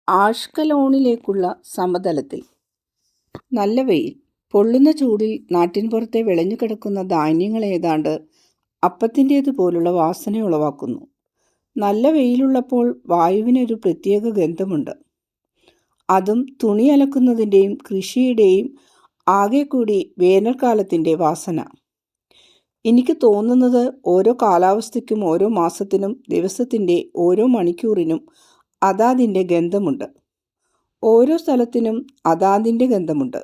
ആഷ്കലോണിലേക്കുള്ള സമതലത്തിൽ. നല്ല വെയിൽ. പൊള്ളുന്ന ചൂടിൽ നാട്ടിൻപുറത്തെ വിളഞ്ഞുകിടക്കുന്ന ധാന്യങ്ങൾ ഏതാണ്ട് അപ്പത്തിൻ്റേതുപോലുള്ള വാസനയുളവാക്കുന്നു. നല്ല വെയിലുള്ളപ്പോൾ വായുവിനൊരു പ്രത്യേക ഗന്ധമുണ്ട്. അതും തുണി അലക്കുന്നതിൻ്റെയും കൃഷിയുടെയും ആകെ കൂടി വേനൽക്കാലത്തിൻ്റെ വാസന. എനിക്ക് തോന്നുന്നത് ഓരോ കാലാവസ്ഥയ്ക്കും ഓരോ മാസത്തിനും ദിവസത്തിൻ്റെ ഓരോ മണിക്കൂറിനും അതാതിൻ്റെ ഗന്ധമുണ്ട്. ഓരോ സ്ഥലത്തിനും അതാതിൻ്റെ ഗന്ധമുണ്ട്.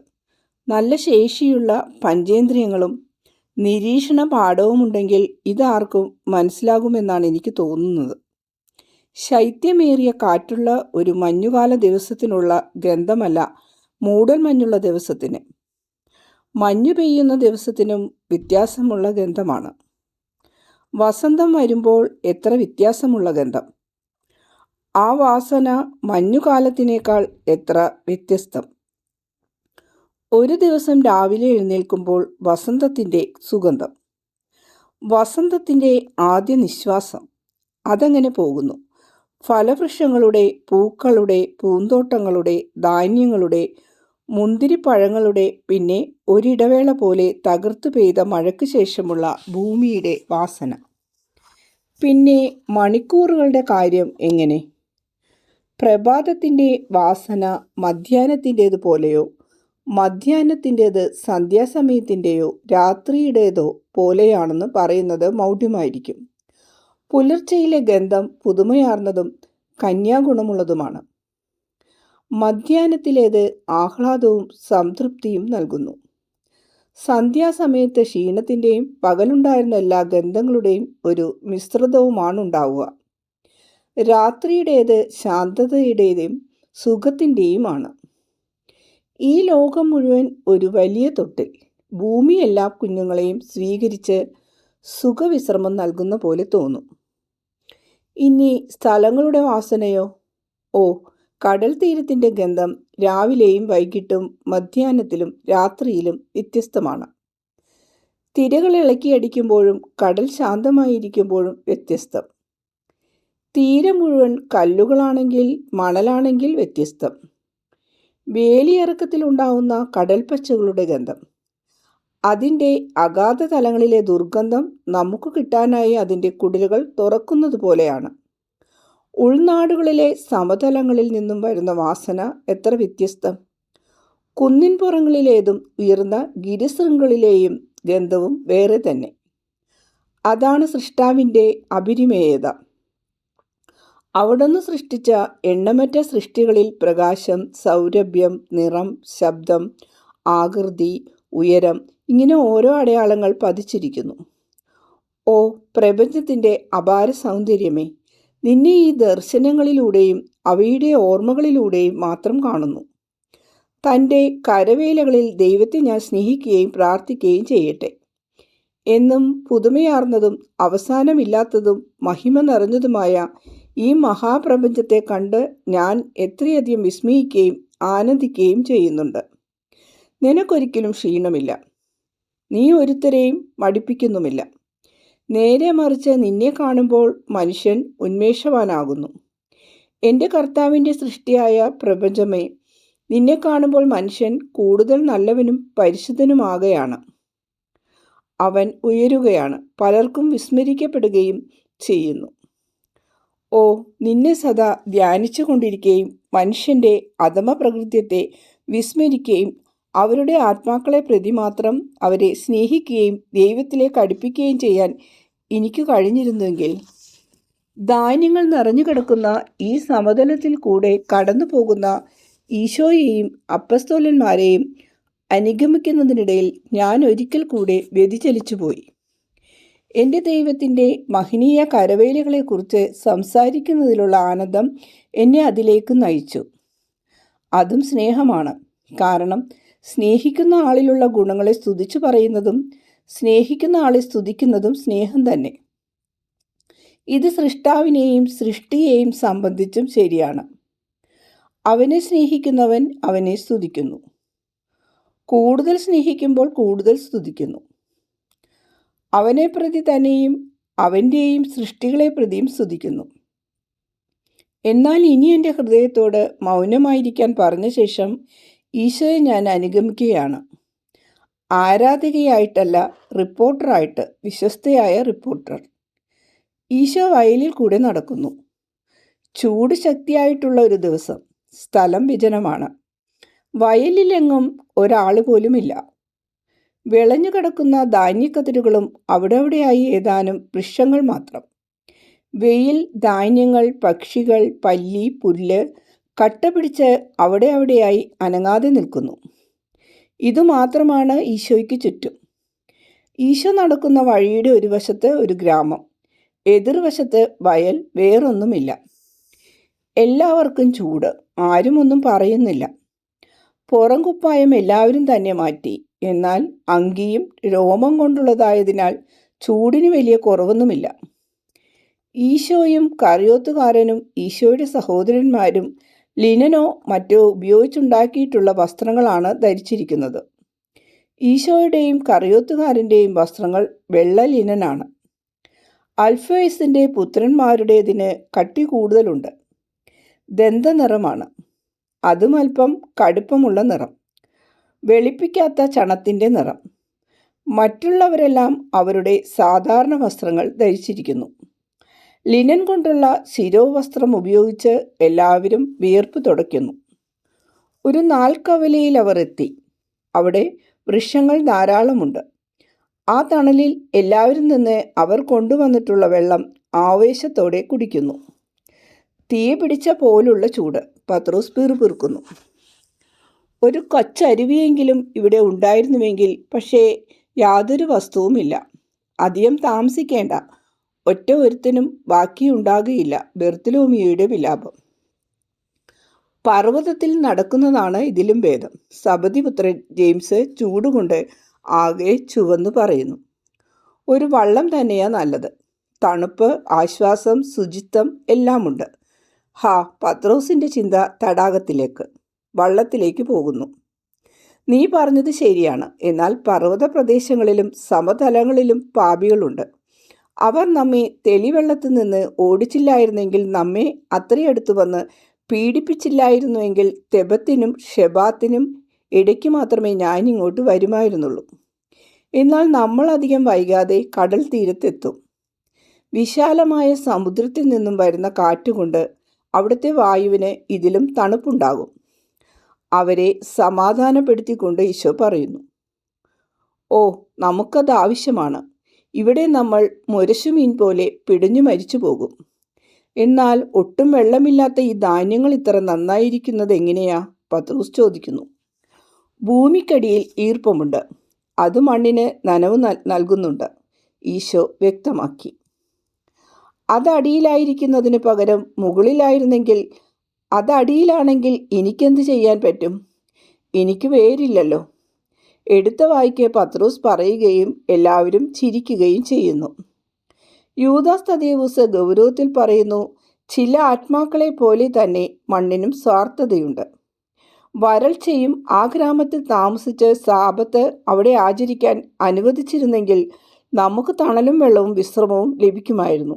നല്ല ശേഷിയുള്ള പഞ്ചേന്ദ്രിയങ്ങളും നിരീക്ഷണ പാഠവുമുണ്ടെങ്കിൽ ഇതാർക്കും മനസ്സിലാകുമെന്നാണ് എനിക്ക് തോന്നുന്നത്. ശൈത്യമേറിയ കാറ്റുള്ള ഒരു മഞ്ഞുകാല ദിവസത്തിനുള്ള ഗന്ധമല്ല മൂടൽ മഞ്ഞുള്ള ദിവസത്തിന്. മഞ്ഞു പെയ്യുന്ന ദിവസത്തിനും വ്യത്യാസമുള്ള ഗന്ധമാണ്. വസന്തം വരുമ്പോൾ എത്ര വ്യത്യാസമുള്ള ഗന്ധം! ആ വാസന മഞ്ഞുകാലത്തിനേക്കാൾ എത്ര വ്യത്യസ്തം! ഒരു ദിവസം രാവിലെ എഴുന്നേൽക്കുമ്പോൾ വസന്തത്തിൻ്റെ സുഗന്ധം, വസന്തത്തിൻ്റെ ആദ്യ നിശ്വാസം, അതങ്ങനെ പോകുന്നു. ഫലവൃക്ഷങ്ങളുടെ, പൂക്കളുടെ, പൂന്തോട്ടങ്ങളുടെ, ധാന്യങ്ങളുടെ, മുന്തിരിപ്പഴങ്ങളുടെ, പിന്നെ ഒരിടവേള പോലെ തകർത്തു പെയ്ത മഴയ്ക്ക് ശേഷമുള്ള ഭൂമിയുടെ വാസന. പിന്നെ മണിക്കൂറുകളുടെ കാര്യം എങ്ങനെ? പ്രഭാതത്തിൻ്റെ വാസന മധ്യാഹ്നത്തിൻ്റേതുപോലെയോ മധ്യാഹ്നത്തിൻ്റേത് സന്ധ്യാസമയത്തിൻ്റെയോ രാത്രിയുടേതോ പോലെയാണെന്ന് പറയുന്നത് മൗഢ്യമായിരിക്കും. പുലർച്ചയിലെ ഗന്ധം പുതുമയാർന്നതും കന്യാഗുണമുള്ളതുമാണ്. മധ്യാഹ്നത്തിലേത് ആഹ്ലാദവും സംതൃപ്തിയും നൽകുന്നു. സന്ധ്യാസമയത്ത് ക്ഷീണത്തിൻ്റെയും പകലുണ്ടായിരുന്ന എല്ലാ ഗന്ധങ്ങളുടെയും ഒരു മിശ്രിതവുമാണുണ്ടാവുക. രാത്രിയുടേത് ശാന്തതയുടേതും സുഖത്തിൻ്റെയുമാണ്. ഈ ലോകം മുഴുവൻ ഒരു വലിയ തൊട്ടിൽ. ഭൂമി എല്ലാ കുഞ്ഞുങ്ങളെയും സ്വീകരിച്ച് സുഖവിശ്രമം നൽകുന്ന പോലെ തോന്നും. ഇനി സ്ഥലങ്ങളുടെ വാസനയോ? ഓ, കടൽ തീരത്തിൻ്റെ ഗന്ധം രാവിലെയും വൈകിട്ടും മധ്യാഹ്നത്തിലും രാത്രിയിലും വ്യത്യസ്തമാണ്. തിരകൾ ഇളക്കിയടിക്കുമ്പോഴും കടൽ ശാന്തമായിരിക്കുമ്പോഴും വ്യത്യസ്തം. തീരം മുഴുവൻ കല്ലുകളാണെങ്കിൽ മണലാണെങ്കിൽ വ്യത്യസ്തം. വേലിയിറക്കത്തിലുണ്ടാവുന്ന കടൽപ്പച്ചകളുടെ ഗന്ധം, അതിൻ്റെ അഗാധ തലങ്ങളിലെ ദുർഗന്ധം നമുക്ക് കിട്ടാനായി അതിൻ്റെ കുടിലുകൾ തുറക്കുന്നത് പോലെയാണ്. ഉൾനാടുകളിലെ സമതലങ്ങളിൽ നിന്നും വരുന്ന വാസന എത്ര വ്യത്യസ്തം! കുന്നിൻപുറങ്ങളിലേതും ഉയർന്ന ഗിരിശൃംഗങ്ങളിലെയും ഗന്ധവും വേറെ തന്നെ. അതാണ് സൃഷ്ടാവിൻ്റെ അപരിമേയത. അവിടുന്ന് സൃഷ്ടിച്ച എണ്ണമറ്റ സൃഷ്ടികളിൽ പ്രകാശം, സൗരഭ്യം, നിറം, ശബ്ദം, ആകൃതി, ഉയരം, ഇങ്ങനെ ഓരോ അടയാളങ്ങൾ പതിച്ചിരിക്കുന്നു. ഓ പ്രപഞ്ചത്തിൻ്റെ അപാര സൗന്ദര്യമേ, നിന്നെ ഈ ദർശനങ്ങളിലൂടെയും അവയുടെ ഓർമ്മകളിലൂടെയും മാത്രം കാണുന്നു. തൻ്റെ കരവേലകളിൽ ദൈവത്തെ ഞാൻ സ്നേഹിക്കുകയും പ്രാർത്ഥിക്കുകയും ചെയ്യട്ടെ. എന്നും പുതുമയാർന്നതും അവസാനമില്ലാത്തതും മഹിമ നിറഞ്ഞതുമായ ഈ മഹാപ്രപഞ്ചത്തെ കണ്ട് ഞാൻ എത്രയധികം വിസ്മയിക്കുകയും ആനന്ദിക്കുകയും ചെയ്യുന്നുണ്ട്. നിനക്കൊരിക്കലും ക്ഷീണമില്ല. നീ ഒരുത്തരെയും മടിപ്പിക്കുന്നുമില്ല. നേരെ മറിച്ച് നിന്നെ കാണുമ്പോൾ മനുഷ്യൻ ഉന്മേഷവാനാകുന്നു. എൻ്റെ കർത്താവിൻ്റെ സൃഷ്ടിയായ പ്രപഞ്ചമേ, നിന്നെ കാണുമ്പോൾ മനുഷ്യൻ കൂടുതൽ നല്ലവനും പരിശുദ്ധനുമാകുകയാണ്. അവൻ ഉയരുകയാണ്, പലർക്കും വിസ്മരിക്കപ്പെടുകയും ചെയ്യുന്നു. ഓ, നിന്നെ സദാ ധ്യാനിച്ചു കൊണ്ടിരിക്കുകയും മനുഷ്യൻ്റെ അധമ പ്രകൃത്യത്തെ വിസ്മരിക്കുകയും അവരുടെ ആത്മാക്കളെ പ്രതി മാത്രം അവരെ സ്നേഹിക്കുകയും ദൈവത്തിലേക്ക് അടുപ്പിക്കുകയും ചെയ്യാൻ എനിക്ക് കഴിഞ്ഞിരുന്നുവെങ്കിൽ, ധാന്യങ്ങൾ നിറഞ്ഞു കിടക്കുന്ന ഈ സമതലത്തിൽ കൂടെ കടന്നു പോകുന്ന ഈശോയെയും അപ്പസ്തോലന്മാരെയും അനുഗമിക്കുന്നതിനിടയിൽ ഞാൻ ഒരിക്കൽ കൂടെ വ്യതിചലിച്ചു പോയി. എൻ്റെ ദൈവത്തിൻ്റെ മഹനീയ കരവേലകളെക്കുറിച്ച് സംസാരിക്കുന്നതിലുള്ള ആനന്ദം എന്നെ അതിലേക്ക് നയിച്ചു. അതും സ്നേഹമാണ്. കാരണം സ്നേഹിക്കുന്ന ആളിലുള്ള ഗുണങ്ങളെ സ്തുതിച്ചു പറയുന്നതും സ്നേഹിക്കുന്ന ആളെ സ്തുതിക്കുന്നതും സ്നേഹം തന്നെ. ഇത് സൃഷ്ടാവിനെയും സൃഷ്ടിയെയും സംബന്ധിച്ചും ശരിയാണ്. അവനെ സ്നേഹിക്കുന്നവൻ അവനെ സ്തുതിക്കുന്നു. കൂടുതൽ സ്നേഹിക്കുമ്പോൾ കൂടുതൽ സ്തുതിക്കുന്നു. അവനെ പ്രതി തന്നെയും അവൻ്റെയും സൃഷ്ടികളെ പ്രതിയും സ്തുതിക്കുന്നു. എന്നാൽ ഇനി എൻ്റെ ഹൃദയത്തോട് മൗനമായിരിക്കാൻ പറഞ്ഞ ശേഷം ഈശോയെ ഞാൻ അനുഗമിക്കുകയാണ്. ആരാധികയായിട്ടല്ല, റിപ്പോർട്ടറായിട്ട്, വിശ്വസ്തയായ റിപ്പോർട്ടർ. ഈശോ വയലിൽ കൂടെ നടക്കുന്നു. ചൂട് ശക്തിയായിട്ടുള്ള ഒരു ദിവസം. സ്ഥലം വിജനമാണ്. വയലിലെങ്ങും ഒരാൾ പോലുമില്ല. വിളഞ്ഞു കിടക്കുന്ന ധാന്യക്കതിരുകളും അവിടെയായി ഏതാനും വൃക്ഷങ്ങൾ മാത്രം. വെയിൽ, ധാന്യങ്ങൾ, പക്ഷികൾ, പല്ലി, പുല്ല് കട്ട പിടിച്ച് അവിടെയായി അനങ്ങാതെ നിൽക്കുന്നു. ഇതുമാത്രമാണ് ഈശോയ്ക്ക് ചുറ്റും. ഈശോ നടക്കുന്ന വഴിയുടെ ഒരു വശത്ത് ഒരു ഗ്രാമം, എതിർവശത്ത് വയൽ, വേറൊന്നുമില്ല. എല്ലാവർക്കും ചൂട്, ആരും ഒന്നും പറയുന്നില്ല. പുറം കുപ്പായം എല്ലാവരും തന്നെ മാറ്റി. എന്നാൽ അങ്കിയും രോമം കൊണ്ടുള്ളതായതിനാൽ ചൂടിന് വലിയ കുറവൊന്നുമില്ല. ഈശോയും കറിയോത്തുകാരനും ഈശോയുടെ സഹോദരന്മാരും ലിനനോ മറ്റോ ഉപയോഗിച്ചുണ്ടാക്കിയിട്ടുള്ള വസ്ത്രങ്ങളാണ് ധരിച്ചിരിക്കുന്നത്. ഈശോയുടെയും കറിയോത്തുകാരൻ്റെയും വസ്ത്രങ്ങൾ വെള്ള ലിനനാണ്. അൽഫേസിൻ്റെ പുത്രന്മാരുടേതിന് കട്ടി കൂടുതലുണ്ട്. ദന്തനിറമാണ്. അതും അല്പം കടുപ്പമുള്ള നിറം, വെളുപ്പിക്കാത്ത ചണത്തിൻ്റെ നിറം. മറ്റുള്ളവരെല്ലാം അവരുടെ സാധാരണ വസ്ത്രങ്ങൾ ധരിച്ചിരിക്കുന്നു. ലിനൻ കൊണ്ടുള്ള ശിരോവസ്ത്രം ഉപയോഗിച്ച് എല്ലാവരും വിയർപ്പ് തുടയ്ക്കുന്നു. ഒരു നാൽക്കവലയിൽ അവർ എത്തി. അവിടെ വൃക്ഷങ്ങൾ ധാരാളമുണ്ട്. ആ തണലിൽ എല്ലാവരും നിന്ന് അവർ കൊണ്ടുവന്നിട്ടുള്ള വെള്ളം ആവേശത്തോടെ കുടിക്കുന്നു. തീ പിടിച്ച പോലുള്ള ചൂട്. പത്രോസ് പിറുപിറുക്കുന്നു. ഒരു കൊച്ചരുവിയെങ്കിലും ഇവിടെ ഉണ്ടായിരുന്നുവെങ്കിൽ. പക്ഷേ യാതൊരു വസ്തുവുമില്ല. അധികം താമസിക്കേണ്ട, ഒറ്റ ഒരുത്തനും ബാക്കിയുണ്ടാകുകയില്ല. ബെർത്തലോമിയോയുടെ വിലാപം. പർവ്വതത്തിൽ നടക്കുന്നതാണ് ഇതിലും ഭേദം. സബദിപുത്രൻ ജെയിംസ് ചൂടുകൊണ്ട് ആകെ ചുവന്നു പറയുന്നു. ഒരു വള്ളം തന്നെയാ നല്ലത്. തണുപ്പ്, ആശ്വാസം, ശുചിത്വം എല്ലാമുണ്ട്. പത്രോസിൻ്റെ ചിന്ത തടാകത്തിലേക്ക്, വള്ളത്തിലേക്ക് പോകുന്നു. നീ പറഞ്ഞത് ശരിയാണ്. എന്നാൽ പർവ്വത പ്രദേശങ്ങളിലും സമതലങ്ങളിലും പാപികളുണ്ട്. അവർ നമ്മെ തെളിവെള്ളത്തിൽ നിന്ന് ഓടിച്ചില്ലായിരുന്നെങ്കിൽ, നമ്മെ അത്രയടുത്ത് വന്ന് പീഡിപ്പിച്ചില്ലായിരുന്നുവെങ്കിൽ, തെബത്തിനും ഷെബാത്തിനും ഇടയ്ക്ക് മാത്രമേ ഞാനിങ്ങോട്ട് വരുമായിരുന്നുള്ളൂ. എന്നാൽ നമ്മൾ അധികം വൈകാതെ കടൽ തീരത്തെത്തും. വിശാലമായ സമുദ്രത്തിൽ നിന്നും വരുന്ന കാറ്റുകൊണ്ട് അവിടുത്തെ വായുവിന് ഇതിലും തണുപ്പുണ്ടാകും. അവരെ സമാധാനപ്പെടുത്തിക്കൊണ്ട് ഈശോ പറയുന്നു, നമുക്കത് ആവശ്യമാണ്. ഇവിടെ നമ്മൾ മുരശുമീൻ പോലെ പിടഞ്ഞു മരിച്ചു പോകും. എന്നാൽ ഒട്ടും വെള്ളമില്ലാത്ത ഈ ധാന്യങ്ങൾ ഇത്ര നന്നായിരിക്കുന്നത് എങ്ങനെയാ? പത്രോസ് ചോദിക്കുന്നു. ഭൂമിക്കടിയിൽ ഈർപ്പമുണ്ട്. അത് മണ്ണിന് നനവ് നൽകുന്നുണ്ട്, ഈശോ വ്യക്തമാക്കി. അതടിയിലായിരിക്കുന്നതിന് പകരം മുകളിലായിരുന്നെങ്കിൽ, അതടിയിലാണെങ്കിൽ എനിക്കെന്ത് ചെയ്യാൻ പറ്റും? എനിക്ക് വേരില്ലല്ലോ. എടുത്ത വായിക്ക് പത്രോസ് പറയുകയും എല്ലാവരും ചിരിക്കുകയും ചെയ്യുന്നു. യൂദാസ് തദേവൂസ് ഗൗരവത്തിൽ പറയുന്നു, ചില ആത്മാക്കളെ പോലെ തന്നെ മണ്ണിനും സ്വാർത്ഥതയുണ്ട്. വരൾച്ചയും ആ ഗ്രാമത്തിൽ താമസിച്ച് സാബത്ത് അവിടെ ആചരിക്കാൻ അനുവദിച്ചിരുന്നെങ്കിൽ നമുക്ക് തണലും വെള്ളവും വിശ്രമവും ലഭിക്കുമായിരുന്നു.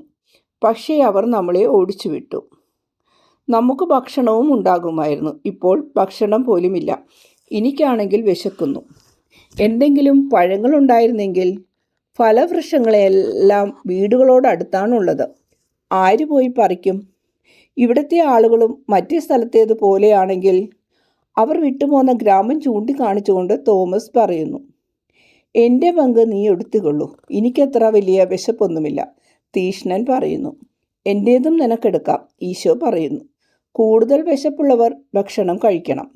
പക്ഷേ അവർ നമ്മളെ ഓടിച്ചുവിട്ടു. നമുക്ക് ഭക്ഷണവും ഉണ്ടാകുമായിരുന്നു. ഇപ്പോൾ ഭക്ഷണം പോലുമില്ല. എനിക്കാണെങ്കിൽ വിശക്കുന്നു. എന്തെങ്കിലും പഴങ്ങളുണ്ടായിരുന്നെങ്കിൽ. ഫലവൃക്ഷങ്ങളെല്ലാം വീടുകളോടടുത്താണുള്ളത്. ആര് പോയി പറിക്കും? ഇവിടുത്തെ ആളുകളും മറ്റേ സ്ഥലത്തേത് പോലെയാണെങ്കിൽ. അവർ വിട്ടുപോകുന്ന ഗ്രാമം ചൂണ്ടിക്കാണിച്ചുകൊണ്ട് തോമസ് പറയുന്നു, എൻ്റെ പങ്ക് നീ എടുത്തുകൊള്ളൂ, എനിക്കത്ര വലിയ വിശപ്പൊന്നുമില്ല. തീഷ്ണൻ പറയുന്നു, എൻ്റേതും നിനക്കെടുക്കാം. ഈശോ പറയുന്നു, കൂടുതൽ വിശപ്പുള്ളവർ ഭക്ഷണം കഴിക്കണം.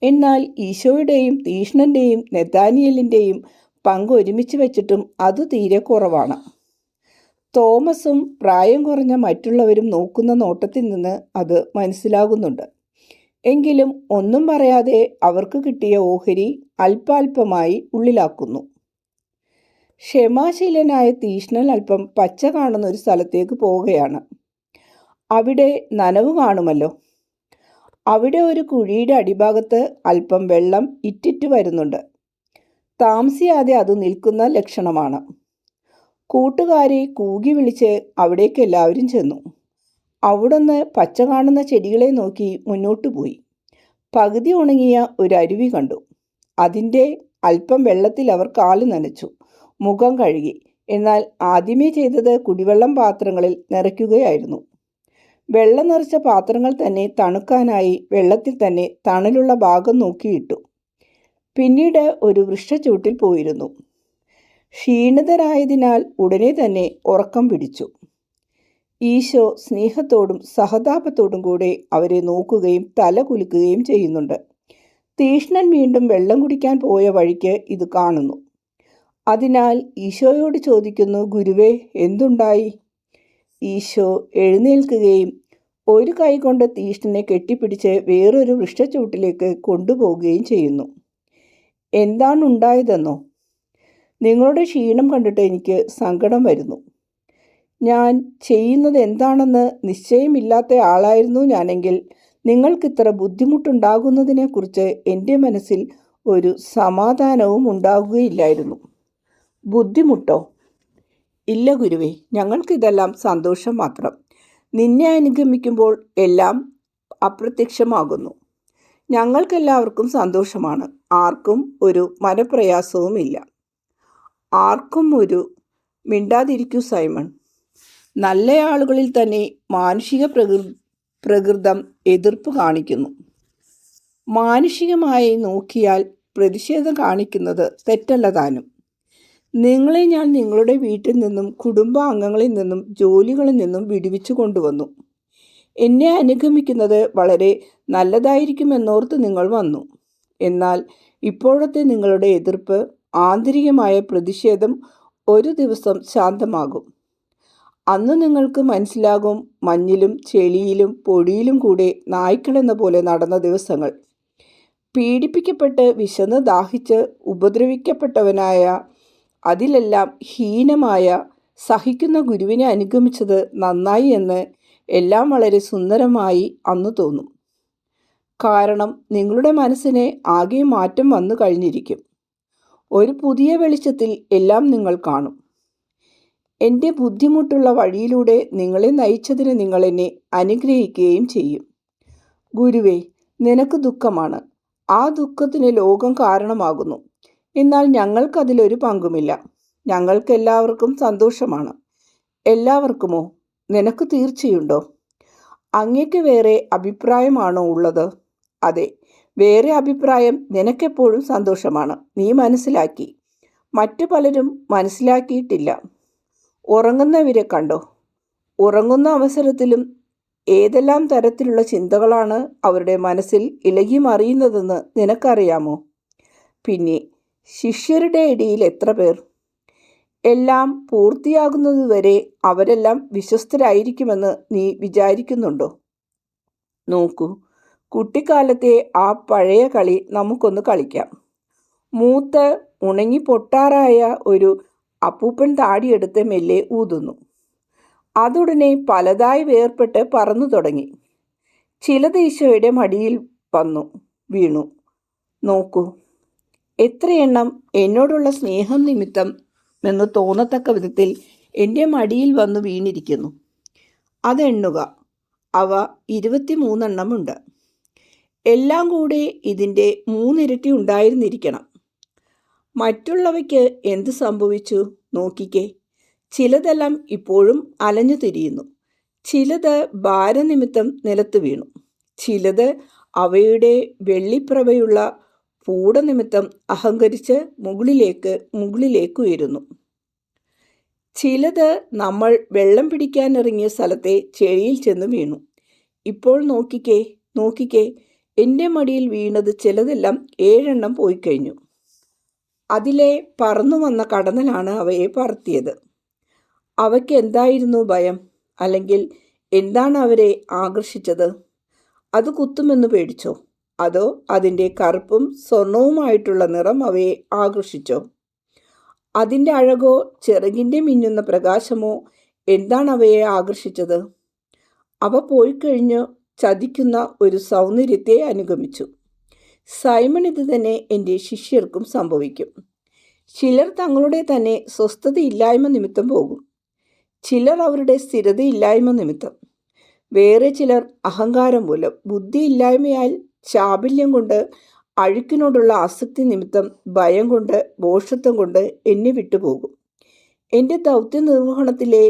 എന്നാൽ ഈശോയുടെയും തീഷ്ണൻ്റെയും നെഥാനിയേലിൻ്റെയും പങ്ക് ഒരുമിച്ച് വെച്ചിട്ടും അത് തീരെ കുറവാണ്. തോമസും പ്രായം കുറഞ്ഞ മറ്റുള്ളവരും നോക്കുന്ന നോട്ടത്തിൽ നിന്ന് അത് മനസ്സിലാകുന്നുണ്ട്. എങ്കിലും ഒന്നും പറയാതെ അവർക്ക് കിട്ടിയ ഓഹരി അല്പാൽപമായി ഉള്ളിലാക്കുന്നു. ക്ഷമാശീലനായ തീഷ്ണൻ അല്പം പച്ച കാണുന്ന ഒരു സ്ഥലത്തേക്ക് പോവുകയാണ്. അവിടെ നനവ് കാണുമല്ലോ. അവിടെ ഒരു കുഴിയുടെ അടിഭാഗത്ത് അല്പം വെള്ളം ഇറ്റിറ്റ് വരുന്നുണ്ട്. താമസിയാതെ അത് നിൽക്കുന്ന ലക്ഷണമാണ്. കൂട്ടുകാരെ കൂകി വിളിച്ച് അവിടേക്ക് എല്ലാവരും ചെന്നു. അവിടുന്ന് പച്ച കാണുന്ന ചെടികളെ നോക്കി മുന്നോട്ടു പോയി. പകുതി ഉണങ്ങിയ ഒരു അരുവി കണ്ടു. അതിൻ്റെ അല്പം വെള്ളത്തിൽ അവർ കാല് നനച്ചു, മുഖം കഴുകി. എന്നാൽ ആദ്യമേ ചെയ്തത് കുടിവെള്ളം പാത്രങ്ങളിൽ നിറയ്ക്കുകയായിരുന്നു. വെള്ളം നിറച്ച പാത്രങ്ങൾ തന്നെ തണുക്കാനായി വെള്ളത്തിൽ തന്നെ തണലുള്ള ഭാഗം നോക്കിയിട്ടു. പിന്നീട് ഒരു വൃക്ഷച്ചുവട്ടിൽ പോയിരുന്നു. ക്ഷീണിതരായതിനാൽ ഉടനെ തന്നെ ഉറക്കം പിടിച്ചു. ഈശോ സ്നേഹത്തോടും സഹതാപത്തോടും കൂടെ അവരെ നോക്കുകയും തല കുലുക്കുകയും ചെയ്യുന്നുണ്ട്. തീഷ്ണൻ വീണ്ടും വെള്ളം കുടിക്കാൻ പോയ വഴിക്ക് ഇത് കാണുന്നു. അതിനാൽ ഈശോയോട് ചോദിക്കുന്നു, ഗുരുവേ, എന്തുണ്ടായി? ഈശോ എഴുന്നേൽക്കുകയും ഒരു കൈ കൊണ്ട് തീഷ്ണനെ കെട്ടിപ്പിടിച്ച് വേറൊരു വൃക്ഷച്ചുവട്ടിലേക്ക് കൊണ്ടുപോവുകയും ചെയ്യുന്നു. എന്താണുണ്ടായതെന്നോ? നിങ്ങളുടെ ക്ഷീണം കണ്ടിട്ട് എനിക്ക് സങ്കടം വരുന്നു. ഞാൻ ചെയ്യുന്നത് എന്താണെന്ന് നിശ്ചയമില്ലാത്ത ആളായിരുന്നു ഞാനെങ്കിൽ നിങ്ങൾക്കിത്ര ബുദ്ധിമുട്ടുണ്ടാകുന്നതിനെക്കുറിച്ച് എൻ്റെ മനസ്സിൽ ഒരു സമാധാനവും ഉണ്ടാകുകയില്ലായിരുന്നു. ബുദ്ധിമുട്ടോ? ഇല്ല ഗുരുവേ, ഞങ്ങൾക്കിതെല്ലാം സന്തോഷം മാത്രം. നിന്നെ അനുഗമിക്കുമ്പോൾ എല്ലാം അപ്രത്യക്ഷമാകുന്നു. ഞങ്ങൾക്കെല്ലാവർക്കും സന്തോഷമാണ്. ആർക്കും ഒരു മനപ്രയാസവുമില്ല. ആർക്കും ഒരു മിണ്ടാതിരിക്കൂ സൈമൺ. നല്ല ആളുകളിൽ തന്നെ മാനുഷിക പ്രകൃതം എതിർപ്പ് കാണിക്കുന്നു. മാനുഷികമായി നോക്കിയാൽ പ്രതിഷേധം കാണിക്കുന്നത് തെറ്റല്ല താനും. നിങ്ങളെ ഞാൻ നിങ്ങളുടെ വീട്ടിൽ നിന്നും കുടുംബാംഗങ്ങളിൽ നിന്നും ജോലികളിൽ നിന്നും വിടുവിച്ചു കൊണ്ടുവന്നു. എന്നെ അനുഗമിക്കുന്നത് വളരെ നല്ലതായിരിക്കുമെന്നോർത്ത് നിങ്ങൾ വന്നു. എന്നാൽ ഇപ്പോഴത്തെ നിങ്ങളുടെ എതിർപ്പ്, ആന്തരികമായ പ്രതിഷേധം ഒരു ദിവസം ശാന്തമാകും. അന്ന് നിങ്ങൾക്ക് മനസ്സിലാകും, മഞ്ഞിലും ചെളിയിലും പൊടിയിലും കൂടെ നായ്ക്കളെന്ന പോലെ നടന്ന ദിവസങ്ങൾ. പീഡിപ്പിക്കപ്പെട്ട് വിശന്ന് ദാഹിച്ച് ഉപദ്രവിക്കപ്പെട്ടവനായ, അതിലെല്ലാം ഹീനമായ, സഹിക്കുന്ന ഗുരുവിനെ അനുഗമിച്ചത് നന്നായി എന്ന് എല്ലാം വളരെ സുന്ദരമായി അന്ന് തോന്നും. കാരണം നിങ്ങളുടെ മനസ്സിന് ആകെ മാറ്റം വന്നു കഴിഞ്ഞിരിക്കും. ഒരു പുതിയ വെളിച്ചത്തിൽ എല്ലാം നിങ്ങൾ കാണും. എൻ്റെ ബുദ്ധിമുട്ടുള്ള വഴിയിലൂടെ നിങ്ങളെ നയിച്ചതിന് നിങ്ങൾ എന്നെ അനുഗ്രഹിക്കുകയും ചെയ്യും. ഗുരുവേ, നിനക്ക് ദുഃഖമാണ്. ആ ദുഃഖത്തിന് ലോകം കാരണമാകുന്നു. എന്നാൽ ഞങ്ങൾക്കതിലൊരു പങ്കുമില്ല. ഞങ്ങൾക്കെല്ലാവർക്കും സന്തോഷമാണ്. എല്ലാവർക്കുമോ? നിനക്ക് തീർച്ചയുണ്ടോ? അങ്ങേക്ക് വേറെ അഭിപ്രായമാണോ ഉള്ളത്? അതെ, വേറെ അഭിപ്രായം. നിനക്കെപ്പോഴും സന്തോഷമാണ്. നീ മനസ്സിലാക്കി. മറ്റു പലരും മനസ്സിലാക്കിയിട്ടില്ല. ഉറങ്ങുന്നവരെ കണ്ടോ? ഉറങ്ങുന്ന അവസരത്തിലും ഏതെല്ലാം തരത്തിലുള്ള ചിന്തകളാണ് അവരുടെ മനസ്സിൽ ഇളകി മറിയുന്നതെന്ന് നിനക്കറിയാമോ? പിന്നെ ശിഷ്യരുടെ ഇടയിൽ എത്ര പേർ? എല്ലാം പൂർത്തിയാകുന്നതുവരെ അവരെല്ലാം വിശ്വസ്തരായിരിക്കുമെന്ന് നീ വിചാരിക്കുന്നുണ്ടോ? നോക്കൂ, കുട്ടിക്കാലത്തെ ആ പഴയ കളി നമുക്കൊന്ന് കളിക്കാം. മൂത്ത് ഉണങ്ങി പൊട്ടാറായ ഒരു അപ്പൂപ്പൻ താടിയെടുത്ത് മെല്ലെ ഊതുന്നു. അതുടനെ പലതായി വേർപെട്ട് പറന്നു തുടങ്ങി. ചിലത് ഈശോയുടെ മടിയിൽ വന്നു വീണു. നോക്കൂ, എത്രയെണ്ണം എന്നോടുള്ള സ്നേഹം നിമിത്തം എന്ന് തോന്നത്തക്ക വിധത്തിൽ എൻ്റെ മടിയിൽ വന്നു വീണിരിക്കുന്നു. അതെണ്ണുക. അവ 23 എല്ലാം കൂടെ ഇതിൻ്റെ 3 ഇരട്ടി ഉണ്ടായിരുന്നിരിക്കണം. മറ്റുള്ളവയ്ക്ക് എന്ത് സംഭവിച്ചു നോക്കിക്കേ. ചിലതെല്ലാം ഇപ്പോഴും അലഞ്ഞു തിരിയുന്നു. ചിലത് ഭാരനിമിത്തം നിലത്ത് വീണു. ചിലത് അവയുടെ വെള്ളിപ്രഭയുള്ള പൂടനിമിത്തം അഹങ്കരിച്ച് മുകളിലേക്ക് ഉയരുന്നു. ചിലത് നമ്മൾ വെള്ളം പിടിക്കാനിറങ്ങിയ സ്ഥലത്തെ ചെളിയിൽ ചെന്ന് വീണു. ഇപ്പോൾ നോക്കിക്കേ, എൻ്റെ മടിയിൽ വീണത് ചിലതെല്ലാം 7 പോയി കഴിഞ്ഞു. അതിലെ പറന്നു വന്ന കടന്നലാണ് അവയെ പറത്തിയത്. അവയ്ക്ക് എന്തായിരുന്നു ഭയം? അല്ലെങ്കിൽ എന്താണ് അവരെ ആകർഷിച്ചത്? അത് കുത്തുമെന്ന് പേടിച്ചോ? അതോ അതിൻ്റെ കറുപ്പും സ്വർണവുമായിട്ടുള്ള നിറം അവയെ ആകർഷിച്ചോ? അതിൻ്റെ അഴകോ ചിറകിൻ്റെ മിന്നുന്ന പ്രകാശമോ എന്താണ് അവയെ ആകർഷിച്ചത്? അവ പോയിക്കഴിഞ്ഞു ചതിക്കുന്ന ഒരു സൗന്ദര്യത്തെ അനുഗമിച്ചു. സൈമൺ, ഇത് തന്നെ എൻ്റെ ശിഷ്യർക്കും സംഭവിക്കും. ചിലർ തങ്ങളുടെ തന്നെ സ്വസ്ഥതയില്ലായ്മ നിമിത്തം പോകും. ചിലർ അവരുടെ സ്ഥിരതയില്ലായ്മ നിമിത്തം. വേറെ ചിലർ അഹങ്കാരം മൂലം, ബുദ്ധിയില്ലായ്മയാൽ, ചാബല്യം കൊണ്ട്, അഴുക്കിനോടുള്ള ആസക്തി നിമിത്തം, ഭയം കൊണ്ട്, ഭോഷത്വം കൊണ്ട് എന്നെ വിട്ടുപോകും. എൻ്റെ ദൗത്യ നിർവഹണത്തിലെ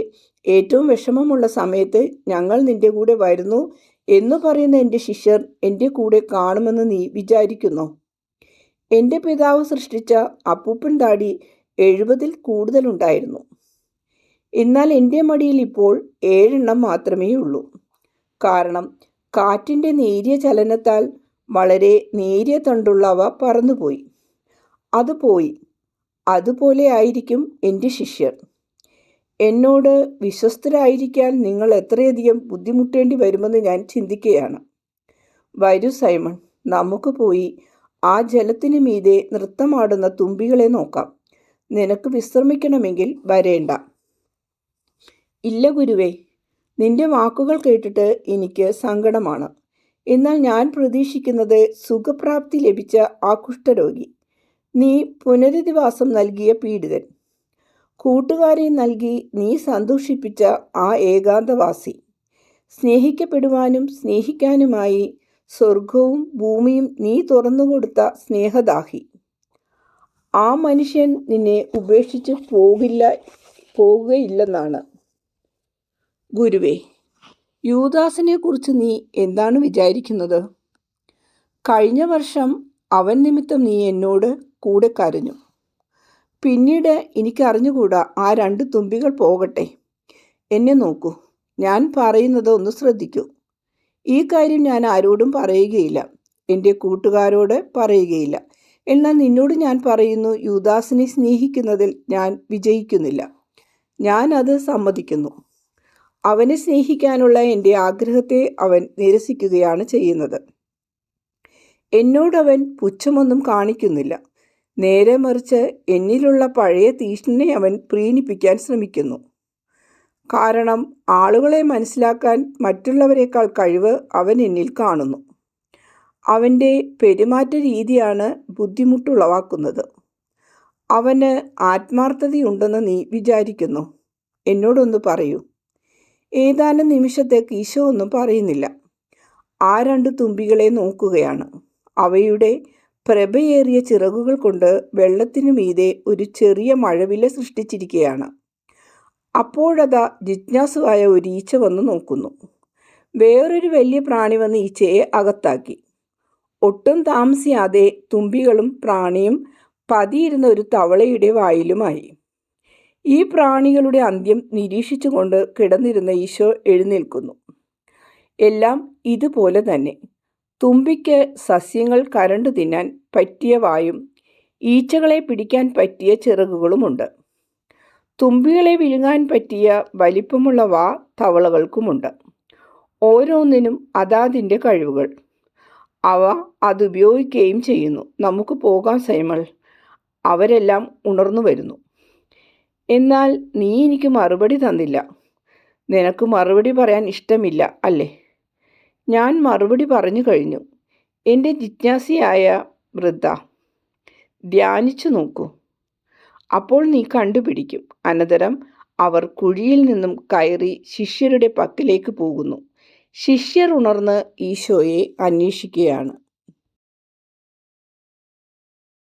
ഏറ്റവും വിഷമമുള്ള സമയത്ത് ഞങ്ങൾ നിന്റെ കൂടെ വരുന്നു എന്ന് പറയുന്ന എൻ്റെ ശിഷ്യർ എൻ്റെ കൂടെ കാണുമെന്ന് നീ വിചാരിക്കുന്നോ? എൻ്റെ പിതാവ് സൃഷ്ടിച്ച അപ്പൂപ്പൻ താടി 70-ൽ കൂടുതലുണ്ടായിരുന്നു. എന്നാൽ എൻ്റെ മടിയിൽ ഇപ്പോൾ 7 മാത്രമേ ഉള്ളൂ. കാരണം കാറ്റിൻ്റെ നേരിയ ചലനത്താൽ വളരെ നേരിയ തണ്ടുള്ളവ പറന്നുപോയി. അത് പോയി. അതുപോലെ ആയിരിക്കും എൻ്റെ ശിഷ്യർ. എന്നോട് വിശ്വസ്തരായിരിക്കാൻ നിങ്ങൾ എത്രയധികം ബുദ്ധിമുട്ടേണ്ടി വരുമെന്ന് ഞാൻ ചിന്തിക്കുകയാണ്. വരൂ സൈമൺ, നമുക്ക് പോയി ആ ജലത്തിനു മീതെ നൃത്തമാടുന്ന തുമ്പികളെ നോക്കാം. നിനക്ക് വിശ്രമിക്കണമെങ്കിൽ വരേണ്ട. ഇല്ല ഗുരുവേ, നിന്റെ വാക്കുകൾ കേട്ടിട്ട് എനിക്ക് സങ്കടമാണ്. എന്നാൽ ഞാൻ പ്രതീക്ഷിക്കുന്നത് സുഖപ്രാപ്തി ലഭിച്ച ആ കുഷ്ഠരോഗി, നീ പുനരധിവാസം നൽകിയ പീഡിതൻ, കൂട്ടുകാരെ നൽകി നീ സന്തോഷിപ്പിച്ച ആ ഏകാന്തവാസി, സ്നേഹിക്കപ്പെടുവാനും സ്നേഹിക്കാനുമായി സ്വർഗവും ഭൂമിയും നീ തുറന്നുകൊടുത്ത സ്നേഹദാഹി. ആ മനുഷ്യൻ നിന്നെ ഉപേക്ഷിച്ച് പോകുകയില്ലെന്നാണ്. ഗുരുവേ, യൂദാസിനെ കുറിച്ച് നീ എന്താണ് വിചാരിക്കുന്നത്? കഴിഞ്ഞ വർഷം അവൻ നിമിത്തം നീ എന്നോട് കൂടെ കരഞ്ഞു. പിന്നീട് എനിക്കറിഞ്ഞുകൂടാ, ആ 2 തുമ്പികൾ പോകട്ടെ. എന്നെ നോക്കൂ, ഞാൻ പറയുന്നത് ഒന്ന് ശ്രദ്ധിക്കൂ. ഈ കാര്യം ഞാൻ ആരോടും പറയുകയില്ല, എൻ്റെ കൂട്ടുകാരോട് പറയുകയില്ല. എന്നാൽ നിന്നോട് ഞാൻ പറയുന്നു, യൂദാസിനെ സ്നേഹിക്കുന്നതിൽ ഞാൻ വിജയിക്കുന്നില്ല. ഞാൻ അത് സമ്മതിക്കുന്നു. അവനെ സ്നേഹിക്കാനുള്ള എൻ്റെ ആഗ്രഹത്തെ അവൻ നിരസിക്കുകയാണ് ചെയ്യുന്നത്. എന്നോടവൻ പുച്ഛമൊന്നും കാണിക്കുന്നില്ല. നേരെ മറിച്ച് എന്നിലുള്ള പഴയ തീഷ്ണനെ അവൻ പ്രീണിപ്പിക്കാൻ ശ്രമിക്കുന്നു. കാരണം ആളുകളെ മനസ്സിലാക്കാൻ മറ്റുള്ളവരെക്കാൾ കഴിവ് അവൻ എന്നിൽ കാണുന്നു. അവൻ്റെ പെരുമാറ്റ രീതിയാണ് ബുദ്ധിമുട്ടുളവാക്കുന്നത്. അവന് ആത്മാർത്ഥതയുണ്ടെന്ന് നീ വിചാരിക്കുന്നു. എന്നോടൊന്ന് പറയൂ. ഏതാനും നിമിഷത്തേക്ക് ഈശോ ഒന്നും പറയുന്നില്ല. ആ 2 തുമ്പികളെ നോക്കുകയാണ്. അവയുടെ പ്രഭയേറിയ ചിറകുകൾ കൊണ്ട് വെള്ളത്തിനു മീതെ ഒരു ചെറിയ മഴവില്ല സൃഷ്ടിച്ചിരിക്കുകയാണ്. അപ്പോഴതാ ജിജ്ഞാസുവായ ഒരു ഈച്ച വന്ന് നോക്കുന്നു. വേറൊരു വലിയ പ്രാണി വന്ന് ഈച്ചയെ അകത്താക്കി. ഒട്ടും താമസിയാതെ തുമ്പികളും പ്രാണിയും പതിയിരുന്ന ഒരു തവളയുടെ വായിലുമായി. ഈ പ്രാണികളുടെ അന്ത്യം നിരീക്ഷിച്ചുകൊണ്ട് കിടന്നിരുന്ന ഈശോ എഴുന്നേൽക്കുന്നു. എല്ലാം ഇതുപോലെ തന്നെ. തുമ്പിക്ക് സസ്യങ്ങൾ കരണ്ടു തിന്നാൻ പറ്റിയ വായും ഈച്ചകളെ പിടിക്കാൻ പറ്റിയ ചിറകുകളുമുണ്ട്. തുമ്പികളെ വിഴുങ്ങാൻ പറ്റിയ വലിപ്പമുള്ള വാ തവളകൾക്കുമുണ്ട്. ഓരോന്നിനും അതാതിൻ്റെ കഴിവുകൾ. അവ അതുപയോഗിക്കുകയും ചെയ്യുന്നു. നമുക്ക് പോകാം സൈമൾ. അവരെല്ലാം ഉണർന്നു വരുന്നു. എന്നാൽ നീ എനിക്ക് മറുപടി തന്നില്ല. നിനക്ക് മറുപടി പറയാൻ ഇഷ്ടമില്ല അല്ലേ? ഞാൻ മറുപടി പറഞ്ഞു കഴിഞ്ഞു. എൻ്റെ ജിജ്ഞാസയായ വൃദ്ധ, ധ്യാനിച്ചു നോക്കൂ. അപ്പോൾ നീ കണ്ടുപിടിക്കും. അനന്തരം അവർ കുഴിയിൽ നിന്നും കയറി ശിഷ്യരുടെ പക്കലേക്ക് പോകുന്നു. ശിഷ്യർ ഉണർന്ന് ഈശോയെ അന്വേഷിക്കുകയാണ്.